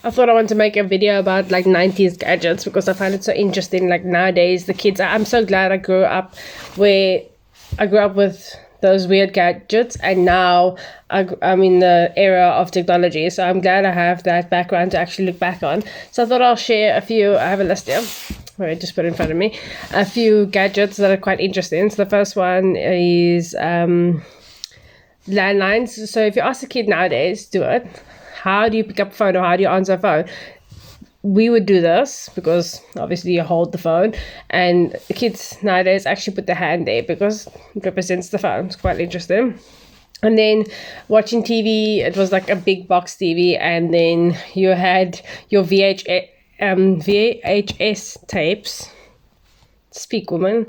I thought I wanted to make a video about like 90s gadgets because I find it so interesting. Like nowadays, the kids, I'm so glad I grew up with those weird gadgets, and now I'm in the era of technology, so I'm glad I have that background to actually look back on. So I thought I'll share a few. I have a list here. I just put it in front of me. A few gadgets that are quite interesting. So the first one is landlines. So if you ask a kid nowadays, do it. How do you pick up a phone or how do you answer a phone? We would do this because obviously you hold the phone, and the kids nowadays actually put their hand there because it represents the phone. It's quite interesting. And then watching TV, it was like a big box TV, and then you had your VHS tapes. Speak, woman.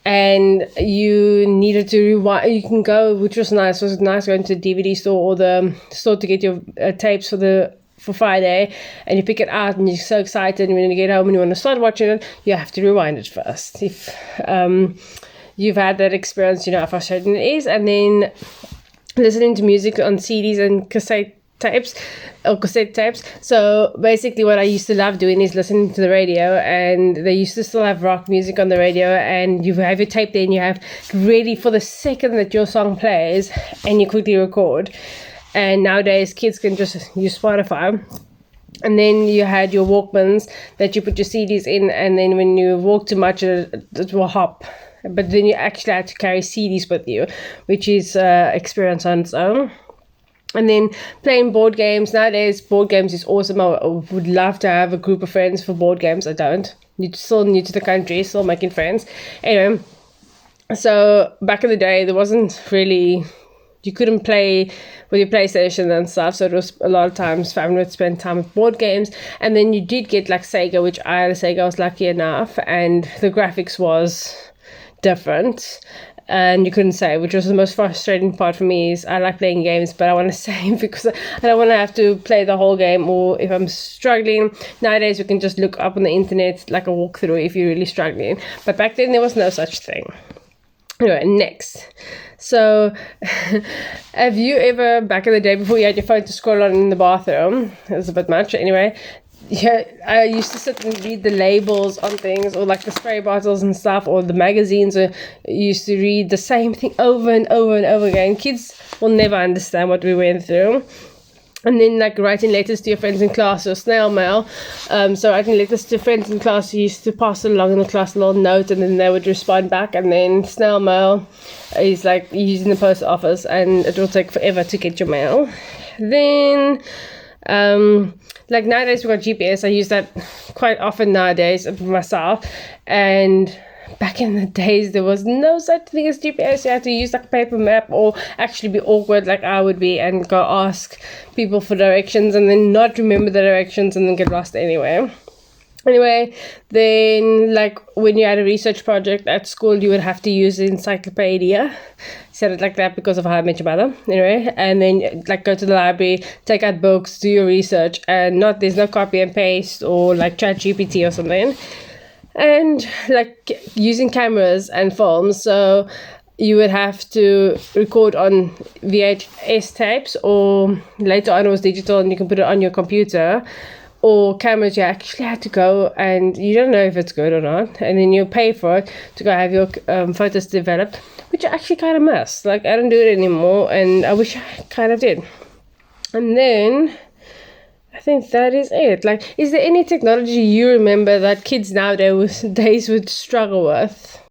And you needed to rewind. You can go, which was nice. It was nice going to the DVD store or the store to get your tapes for Friday, and you pick it out and you're so excited, and when you get home and you want to start watching it, you have to rewind it first. If you've had that experience, you know how frustrating it is. And then listening to music on CDs and cassette tapes. So basically what I used to love doing is listening to the radio, and they used to still have rock music on the radio, and you have your tape there and you have ready for the second that your song plays, and you quickly record. And nowadays kids can just use Spotify. And then you had your Walkmans that you put your CDs in, and then when you walk too much it will hop. But then you actually had to carry CDs with you, which is experience on its own. And then playing board games. Nowadays board games is awesome. I would love to have a group of friends for board games. I don't. You're still new to the country, still making friends. Anyway, so back in the day there wasn't really, you couldn't play with your PlayStation and stuff, so it was a lot of times family would spend time with board games. And then you did get like Sega, which I had a Sega, I was lucky enough, and the graphics was different and you couldn't save, which was the most frustrating part for me. Is I like playing games, but I want to save because I don't want to have to play the whole game, or if I'm struggling. Nowadays we can just look up on the internet like a walkthrough if you're really struggling, but back then there was no such thing. Anyway, next. So have you ever, back in the day before you had your phone to scroll on in the bathroom, it was a bit much anyway, yeah, I used to sit and read the labels on things, or like the spray bottles and stuff, or the magazines, or used to read the same thing over and over and over again. Kids will never understand what we went through. And then like writing letters to your friends in class, or snail mail. So writing letters to friends in class, you used to pass it along in the class, a little note, and then they would respond back. And then snail mail is like using the post office, and it will take forever to get your mail. Then like nowadays we've got GPS. I use that quite often nowadays for myself. And back in the days there was no such thing as GPS. You had to use like a paper map, or actually be awkward like I would be and go ask people for directions and then not remember the directions and then get lost anyway. Then like when you had a research project at school, you would have to use the encyclopedia. Said it like that because of How I Met Your Mother. Anyway, and then like go to the library, take out books, do your research, and there's no copy and paste or like ChatGPT or something. And like using cameras and films, so you would have to record on VHS tapes, or later on it was digital and you can put it on your computer. Or cameras, you actually had to go and you don't know if it's good or not, and then you pay for it to go have your photos developed, which I actually kind of miss. Like I don't do it anymore, and I wish I kind of did. And then I think that is it. Like, is there any technology you remember that kids nowadays would struggle with?